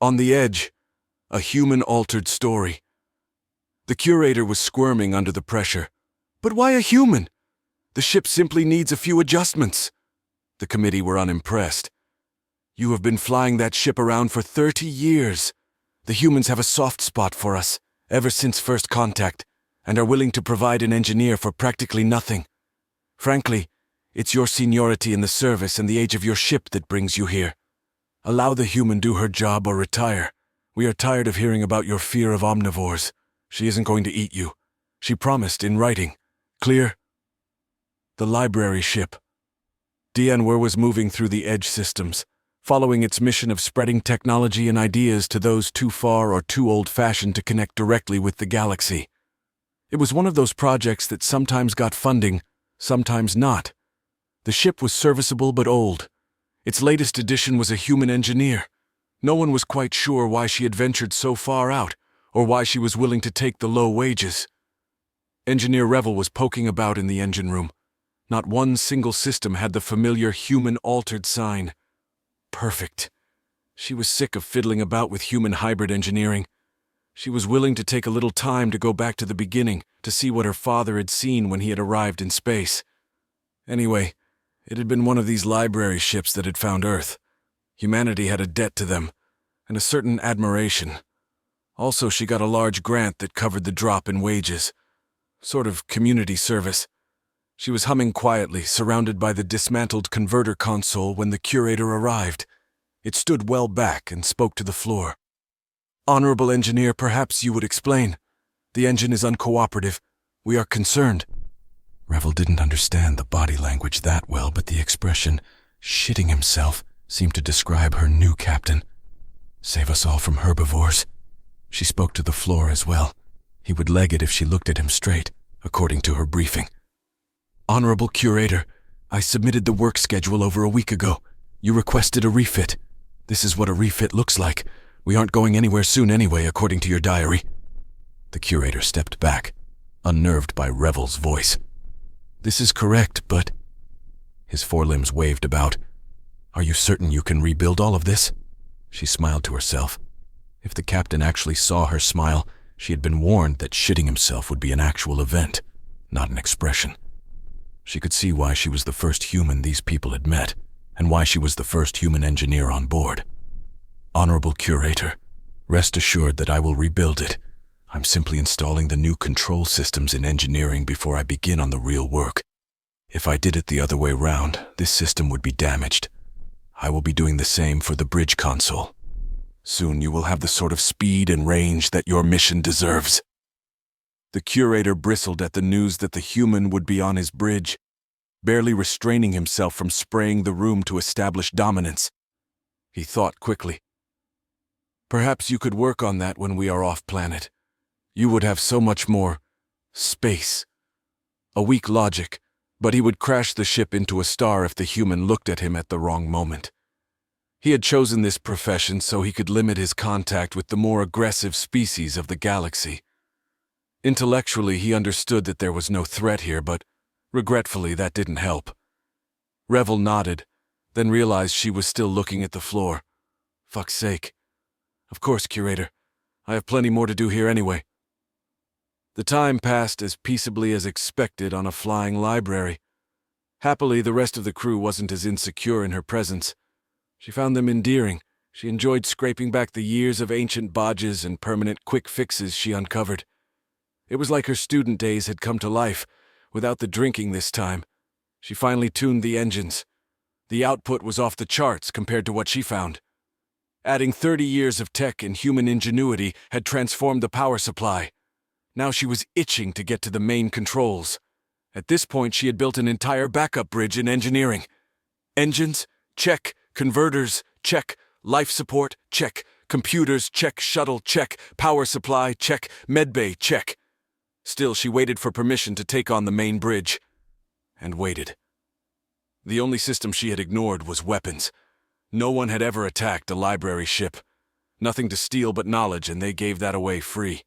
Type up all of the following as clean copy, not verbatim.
On the edge, a human-altered story. The curator was squirming under the pressure. But why a human? The ship simply needs a few adjustments. The committee were unimpressed. You have been flying that ship around for 30 years. The humans have a soft spot for us, ever since first contact, and are willing to provide an engineer for practically nothing. Frankly, it's your seniority in the service and the age of your ship that brings you here. Allow the human do her job or retire. We are tired of hearing about your fear of omnivores. She isn't going to eat you. She promised in writing. Clear? The library ship. Dianwar was moving through the Edge systems, following its mission of spreading technology and ideas to those too far or too old-fashioned to connect directly with the galaxy. It was one of those projects that sometimes got funding, sometimes not. The ship was serviceable but old. Its latest addition was a human engineer. No one was quite sure why she had ventured so far out, or why she was willing to take the low wages. Engineer Revel was poking about in the engine room. Not one single system had the familiar human-altered sign. Perfect. She was sick of fiddling about with human hybrid engineering. She was willing to take a little time to go back to the beginning, to see what her father had seen when he had arrived in space. Anyway, it had been one of these library ships that had found Earth. Humanity had a debt to them, and a certain admiration. Also, she got a large grant that covered the drop in wages. Sort of community service. She was humming quietly, surrounded by the dismantled converter console when the curator arrived. It stood well back and spoke to the floor. Honorable Engineer, perhaps you would explain. The engine is uncooperative. We are concerned. Revel didn't understand the body language that well, but the expression, shitting himself, seemed to describe her new captain. Save us all from herbivores. She spoke to the floor as well. He would leg it if she looked at him straight, according to her briefing. Honorable Curator, I submitted the work schedule over a week ago. You requested a refit. This is what a refit looks like. We aren't going anywhere soon anyway, according to your diary. The curator stepped back, unnerved by Revel's voice. This is correct, but... His forelimbs waved about. Are you certain you can rebuild all of this? She smiled to herself. If the captain actually saw her smile, she had been warned that shitting himself would be an actual event, not an expression. She could see why she was the first human these people had met, and why she was the first human engineer on board. Honorable Curator, rest assured that I will rebuild it. I'm simply installing the new control systems in engineering before I begin on the real work. If I did it the other way round, this system would be damaged. I will be doing the same for the bridge console. Soon you will have the sort of speed and range that your mission deserves. The curator bristled at the news that the human would be on his bridge, barely restraining himself from spraying the room to establish dominance. He thought quickly. Perhaps you could work on that when we are off-planet. You would have so much more space. A weak logic, but he would crash the ship into a star if the human looked at him at the wrong moment. He had chosen this profession so he could limit his contact with the more aggressive species of the galaxy. Intellectually, he understood that there was no threat here, but regretfully, that didn't help. Revel nodded, then realized she was still looking at the floor. Fuck's sake. Of course, Curator. I have plenty more to do here anyway. The time passed as peaceably as expected on a flying library. Happily, the rest of the crew wasn't as insecure in her presence. She found them endearing. She enjoyed scraping back the years of ancient bodges and permanent quick fixes she uncovered. It was like her student days had come to life, without the drinking this time. She finally tuned the engines. The output was off the charts compared to what she found. Adding 30 years of tech and human ingenuity had transformed the power supply. Now she was itching to get to the main controls. At this point, she had built an entire backup bridge in engineering. Engines? Check. Converters? Check. Life support? Check. Computers? Check. Shuttle? Check. Power supply? Check. Medbay? Check. Still, she waited for permission to take on the main bridge. And waited. The only system she had ignored was weapons. No one had ever attacked a library ship. Nothing to steal but knowledge, and they gave that away free.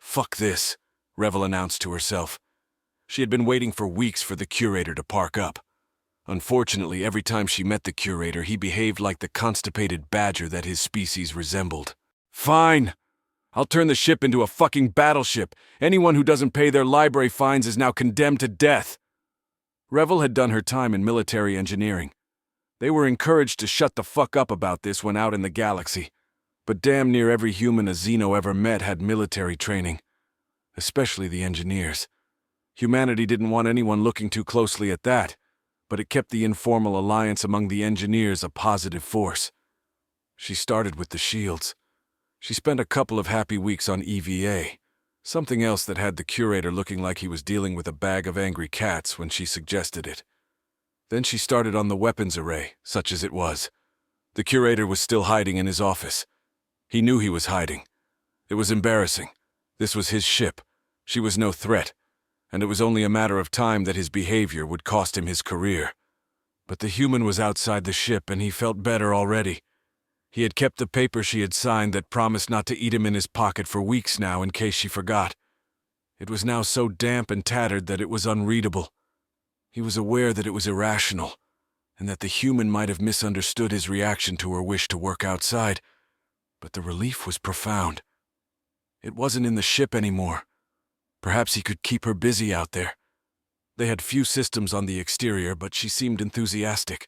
Fuck this, Revel announced to herself. She had been waiting for weeks for the curator to park up. Unfortunately, every time she met the curator, he behaved like the constipated badger that his species resembled. Fine! I'll turn the ship into a fucking battleship. Anyone who doesn't pay their library fines is now condemned to death. Revel had done her time in military engineering. They were encouraged to shut the fuck up about this when out in the galaxy. But damn near every human a Xeno ever met had military training. Especially the engineers. Humanity didn't want anyone looking too closely at that, but it kept the informal alliance among the engineers a positive force. She started with the shields. She spent a couple of happy weeks on EVA, something else that had the curator looking like he was dealing with a bag of angry cats when she suggested it. Then she started on the weapons array, such as it was. The curator was still hiding in his office. He knew he was hiding. It was embarrassing. This was his ship. She was no threat, and it was only a matter of time that his behavior would cost him his career. But the human was outside the ship, and he felt better already. He had kept the paper she had signed that promised not to eat him in his pocket for weeks now in case she forgot. It was now so damp and tattered that it was unreadable. He was aware that it was irrational, and that the human might have misunderstood his reaction to her wish to work outside, but the relief was profound. It wasn't in the ship anymore. Perhaps he could keep her busy out there. They had few systems on the exterior, but she seemed enthusiastic.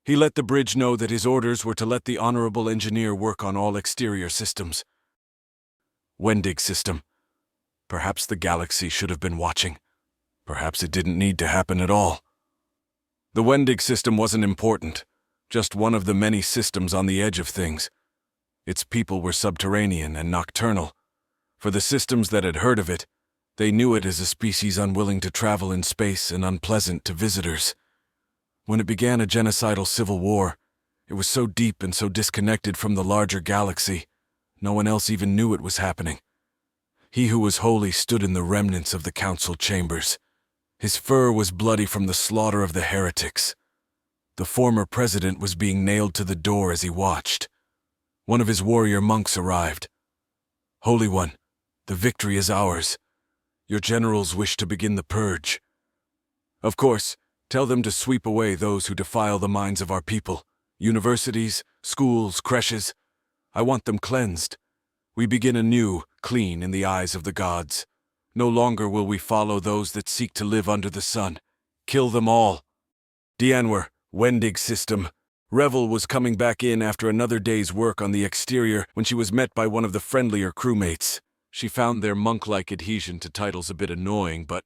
He let the bridge know that his orders were to let the honorable engineer work on all exterior systems. Wending system. Perhaps the galaxy should have been watching. Perhaps it didn't need to happen at all. The wending system wasn't important, just one of the many systems on the edge of things. Its people were subterranean and nocturnal. For the systems that had heard of it, they knew it as a species unwilling to travel in space and unpleasant to visitors. When it began a genocidal civil war, it was so deep and so disconnected from the larger galaxy, no one else even knew it was happening. He who was holy stood in the remnants of the council chambers. His fur was bloody from the slaughter of the heretics. The former president was being nailed to the door as he watched. One of his warrior monks arrived. "Holy One, the victory is ours. Your generals wish to begin the purge. Of course, tell them to sweep away those who defile the minds of our people. Universities, schools, creches. I want them cleansed. We begin anew, clean in the eyes of the gods. No longer will we follow those that seek to live under the sun. Kill them all." Dianwer, wending system. Revel was coming back in after another day's work on the exterior when she was met by one of the friendlier crewmates. She found their monk-like adhesion to titles a bit annoying, but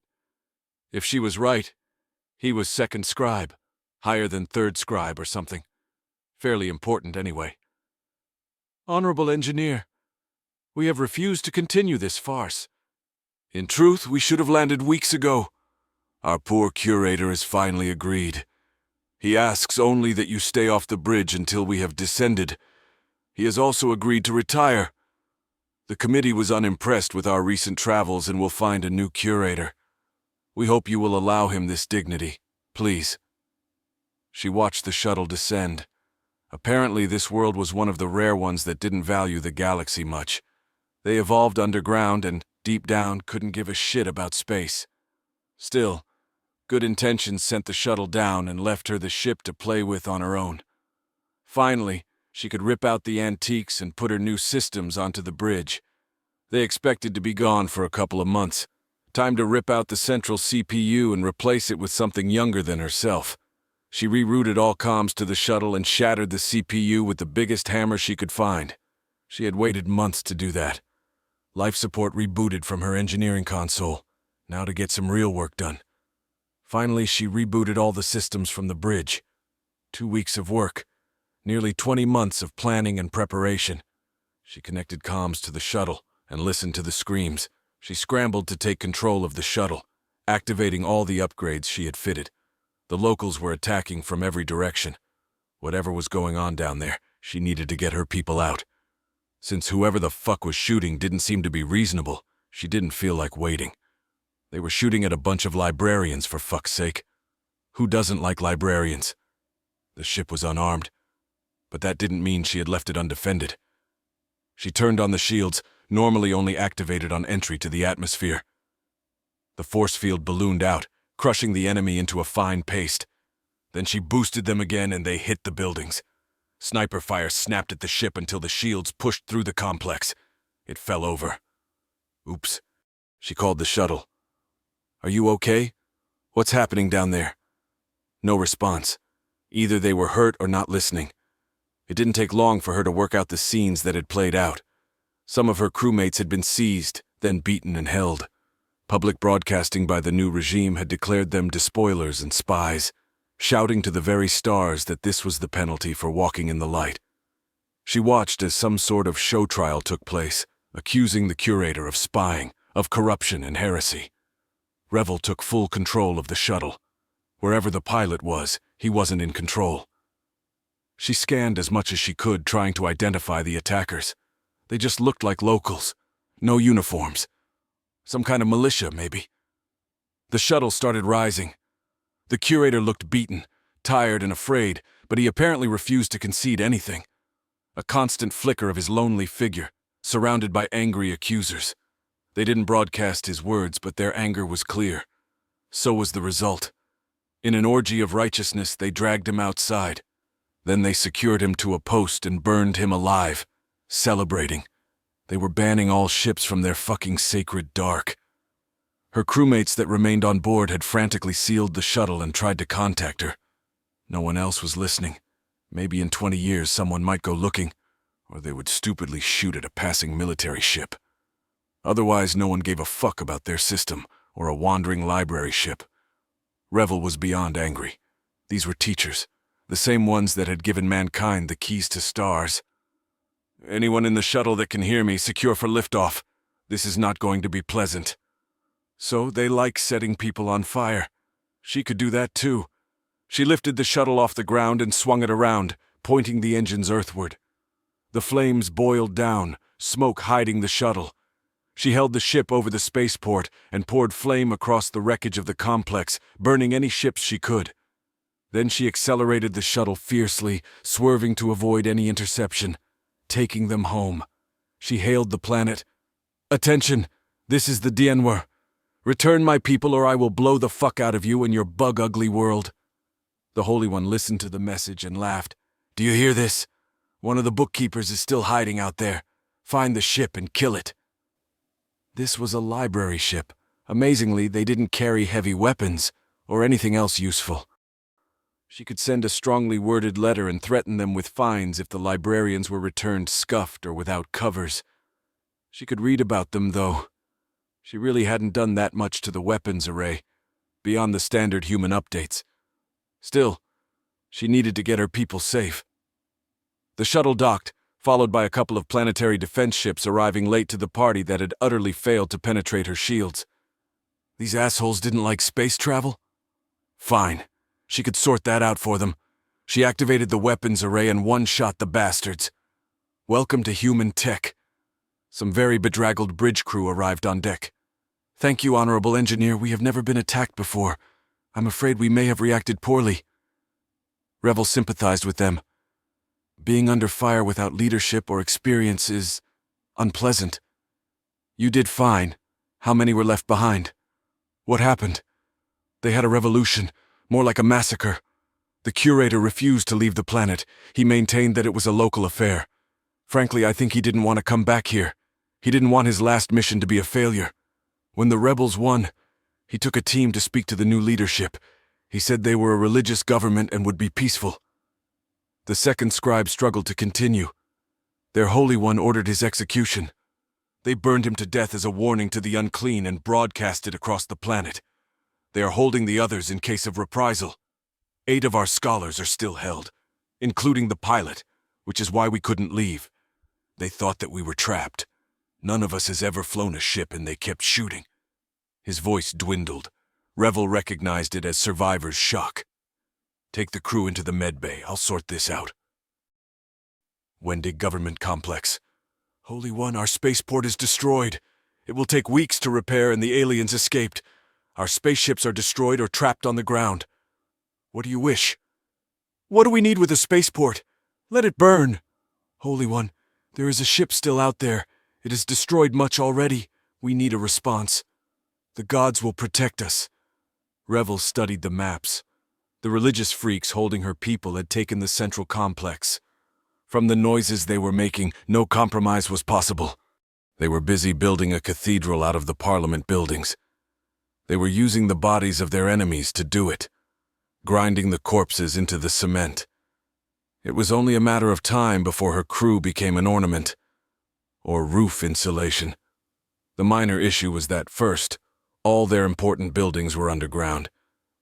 if she was right, he was second scribe, higher than third scribe or something. Fairly important anyway. "Honorable engineer, we have refused to continue this farce. In truth, we should have landed weeks ago. Our poor curator has finally agreed. He asks only that you stay off the bridge until we have descended. He has also agreed to retire. The committee was unimpressed with our recent travels and will find a new curator. We hope you will allow him this dignity, please." She watched the shuttle descend. Apparently, this world was one of the rare ones that didn't value the galaxy much. They evolved underground and, deep down, couldn't give a shit about space. Still, good intentions sent the shuttle down and left her the ship to play with on her own. Finally, she could rip out the antiques and put her new systems onto the bridge. They expected to be gone for a couple of months. Time to rip out the central CPU and replace it with something younger than herself. She rerouted all comms to the shuttle and shattered the CPU with the biggest hammer she could find. She had waited months to do that. Life support rebooted from her engineering console, now to get some real work done. Finally, she rebooted all the systems from the bridge. 2 weeks of work, nearly 20 months of planning and preparation. She connected comms to the shuttle and listened to the screams. She scrambled to take control of the shuttle, activating all the upgrades she had fitted. The locals were attacking from every direction. Whatever was going on down there, she needed to get her people out. Since whoever the fuck was shooting didn't seem to be reasonable, she didn't feel like waiting. They were shooting at a bunch of librarians, for fuck's sake. Who doesn't like librarians? The ship was unarmed, but that didn't mean she had left it undefended. She turned on the shields, normally only activated on entry to the atmosphere. The force field ballooned out, crushing the enemy into a fine paste. Then she boosted them again and they hit the buildings. Sniper fire snapped at the ship until the shields pushed through the complex. It fell over. Oops. She called the shuttle. "Are you okay? What's happening down there?" No response. Either they were hurt or not listening. It didn't take long for her to work out the scenes that had played out. Some of her crewmates had been seized, then beaten and held. Public broadcasting by the new regime had declared them despoilers and spies, shouting to the very stars that this was the penalty for walking in the light. She watched as some sort of show trial took place, accusing the curator of spying, of corruption and heresy. Revel took full control of the shuttle. Wherever the pilot was, he wasn't in control. She scanned as much as she could, trying to identify the attackers. They just looked like locals. No uniforms. Some kind of militia, maybe. The shuttle started rising. The curator looked beaten, tired and afraid, but he apparently refused to concede anything. A constant flicker of his lonely figure, surrounded by angry accusers. They didn't broadcast his words, but their anger was clear. So was the result. In an orgy of righteousness, they dragged him outside. Then they secured him to a post and burned him alive, celebrating. They were banning all ships from their fucking sacred dark. Her crewmates that remained on board had frantically sealed the shuttle and tried to contact her. No one else was listening. Maybe in 20 years someone might go looking, or they would stupidly shoot at a passing military ship. Otherwise, no one gave a fuck about their system or a wandering library ship. Revel was beyond angry. These were teachers, the same ones that had given mankind the keys to stars. "Anyone in the shuttle that can hear me, secure for liftoff. This is not going to be pleasant." So they like setting people on fire. She could do that too. She lifted the shuttle off the ground and swung it around, pointing the engines earthward. The flames boiled down, smoke hiding the shuttle. She held the ship over the spaceport and poured flame across the wreckage of the complex, burning any ships she could. Then she accelerated the shuttle fiercely, swerving to avoid any interception, taking them home. She hailed the planet. "Attention, this is the Dienwer. Return my people or I will blow the fuck out of you and your bug-ugly world." The Holy One listened to the message and laughed. "Do you hear this? One of the bookkeepers is still hiding out there. Find the ship and kill it." This was a library ship. Amazingly, they didn't carry heavy weapons or anything else useful. She could send a strongly worded letter and threaten them with fines if the librarians were returned scuffed or without covers. She could read about them, though. She really hadn't done that much to the weapons array, beyond the standard human updates. Still, she needed to get her people safe. The shuttle docked, followed by a couple of planetary defense ships arriving late to the party that had utterly failed to penetrate her shields. These assholes didn't like space travel? Fine. She could sort that out for them. She activated the weapons array and one-shot the bastards. Welcome to human tech. Some very bedraggled bridge crew arrived on deck. "Thank you, Honorable Engineer. We have never been attacked before. I'm afraid we may have reacted poorly." Revel sympathized with them. Being under fire without leadership or experience is unpleasant. "You did fine. How many were left behind?" "What happened?" "They had a revolution. More like a massacre. The curator refused to leave the planet. He maintained that it was a local affair. Frankly, I think he didn't want to come back here. He didn't want his last mission to be a failure. When the rebels won, he took a team to speak to the new leadership. He said they were a religious government and would be peaceful." The second scribe struggled to continue. "Their Holy One ordered his execution. They burned him to death as a warning to the unclean and broadcast it across the planet. They are holding the others in case of reprisal. 8 of our scholars are still held, including the pilot, which is why we couldn't leave. They thought that we were trapped. None of us has ever flown a ship and they kept shooting." His voice dwindled. Revel recognized it as survivor's shock. "Take the crew into the med bay. I'll sort this out." Wending Government Complex. "Holy One, our spaceport is destroyed. It will take weeks to repair and the aliens escaped. Our spaceships are destroyed or trapped on the ground. What do you wish?" "What do we need with a spaceport? Let it burn." "Holy One, there is a ship still out there. It has destroyed much already. We need a response. The gods will protect us." Revel studied the maps. The religious freaks holding her people had taken the central complex. From the noises they were making, no compromise was possible. They were busy building a cathedral out of the Parliament buildings. They were using the bodies of their enemies to do it, grinding the corpses into the cement. It was only a matter of time before her crew became an ornament, or roof insulation. The minor issue was that, first, all their important buildings were underground,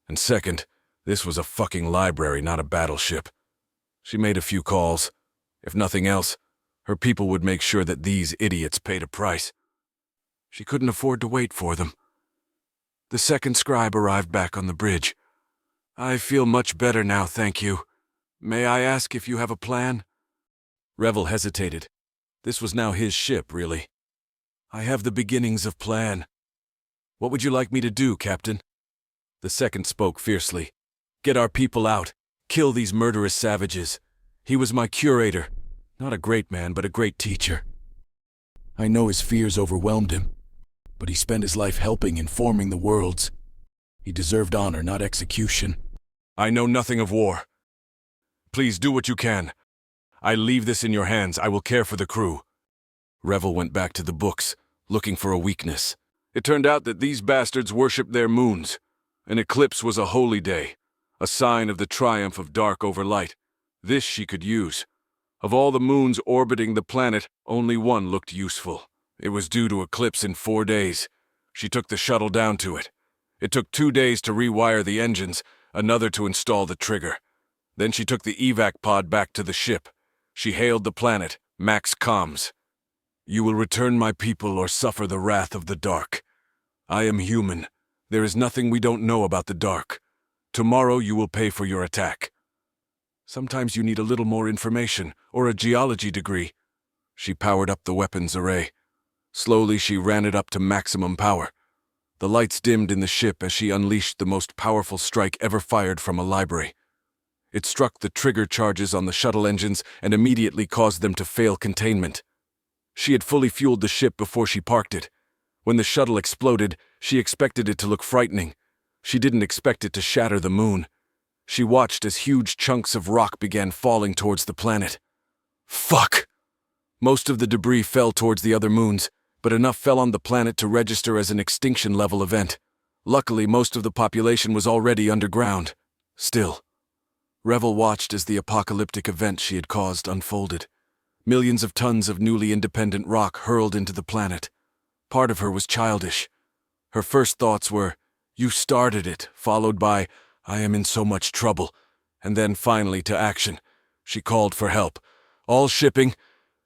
and second, this was a fucking library, not a battleship. She made a few calls. If nothing else, her people would make sure that these idiots paid a price. She couldn't afford to wait for them. The second scribe arrived back on the bridge. "I feel much better now, thank you. May I ask if you have a plan?" Revel hesitated. This was now his ship, really. "I have the beginnings of plan." "What would you like me to do, Captain?" The second spoke fiercely. "Get our people out. Kill these murderous savages. He was my curator. Not a great man, but a great teacher. I know his fears overwhelmed him, but he spent his life helping and forming the worlds. He deserved honor, not execution." "I know nothing of war. Please do what you can. I leave this in your hands. I will care for the crew." Revel went back to the books, looking for a weakness. It turned out that these bastards worshipped their moons. An eclipse was a holy day, a sign of the triumph of dark over light. This she could use. Of all the moons orbiting the planet, only one looked useful. It was due to eclipse in 4 days. She took the shuttle down to it. It took 2 days to rewire the engines, another to install the trigger. Then she took the evac pod back to the ship. She hailed the planet, max comms. "You will return my people or suffer the wrath of the dark. I am human. There is nothing we don't know about the dark. Tomorrow you will pay for your attack." "Sometimes you need a little more information, or a geology degree." She powered up the weapons array. Slowly she ran it up to maximum power. The lights dimmed in the ship as she unleashed the most powerful strike ever fired from a library. It struck the trigger charges on the shuttle engines and immediately caused them to fail containment. She had fully fueled the ship before she parked it. When the shuttle exploded, she expected it to look frightening. She didn't expect it to shatter the moon. She watched as huge chunks of rock began falling towards the planet. Fuck! Most of the debris fell towards the other moons, but enough fell on the planet to register as an extinction-level event. Luckily, most of the population was already underground. Still, Revel watched as the apocalyptic event she had caused unfolded. Millions of tons of newly independent rock hurled into the planet. Part of her was childish. Her first thoughts were, "You started it," followed by, "I am in so much trouble," and then finally to action. She called for help. "All shipping.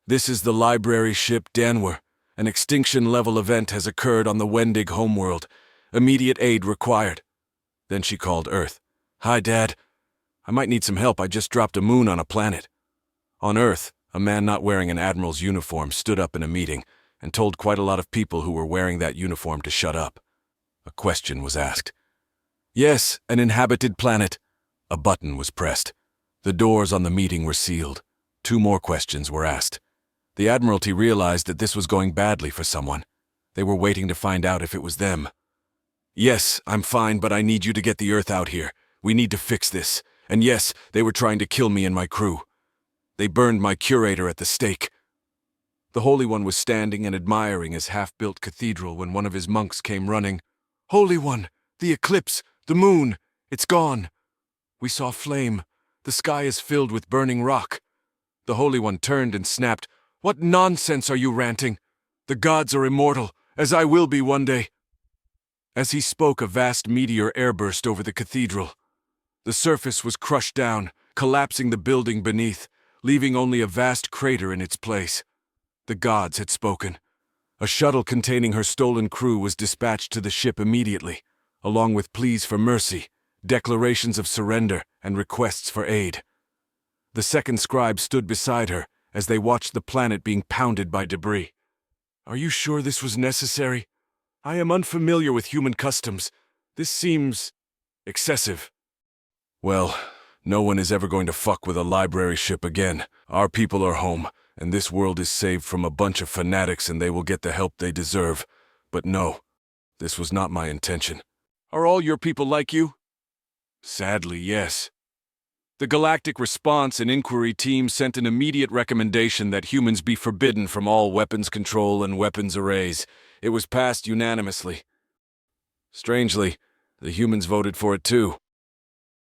This is the library ship Danwer. An extinction-level event has occurred on the Wending homeworld. Immediate aid required." Then she called Earth. "Hi, Dad. I might need some help. I just dropped a moon on a planet." On Earth, a man not wearing an admiral's uniform stood up in a meeting and told quite a lot of people who were wearing that uniform to shut up. A question was asked. "Yes, an inhabited planet." A button was pressed. The doors on the meeting were sealed. 2 more questions were asked. The Admiralty realized that this was going badly for someone. They were waiting to find out if it was them. "Yes, I'm fine, but I need you to get the Earth out here. We need to fix this. And yes, they were trying to kill me and my crew. They burned my curator at the stake." The Holy One was standing and admiring his half-built cathedral when one of his monks came running. "Holy One, the eclipse, the moon, it's gone. We saw flame. The sky is filled with burning rock." The Holy One turned and snapped, "What nonsense are you ranting? The gods are immortal, as I will be one day." As he spoke, a vast meteor airburst over the cathedral. The surface was crushed down, collapsing the building beneath, leaving only a vast crater in its place. The gods had spoken. A shuttle containing her stolen crew was dispatched to the ship immediately, along with pleas for mercy, declarations of surrender, and requests for aid. The second scribe stood beside her as they watched the planet being pounded by debris. "Are you sure this was necessary? I am unfamiliar with human customs. This seems excessive." "Well, no one is ever going to fuck with a library ship again. Our people are home, and this world is saved from a bunch of fanatics and they will get the help they deserve. But no, this was not my intention." "Are all your people like you?" Sadly, yes. The Galactic Response and Inquiry Team sent an immediate recommendation that humans be forbidden from all weapons control and weapons arrays. It was passed unanimously. Strangely, the humans voted for it too.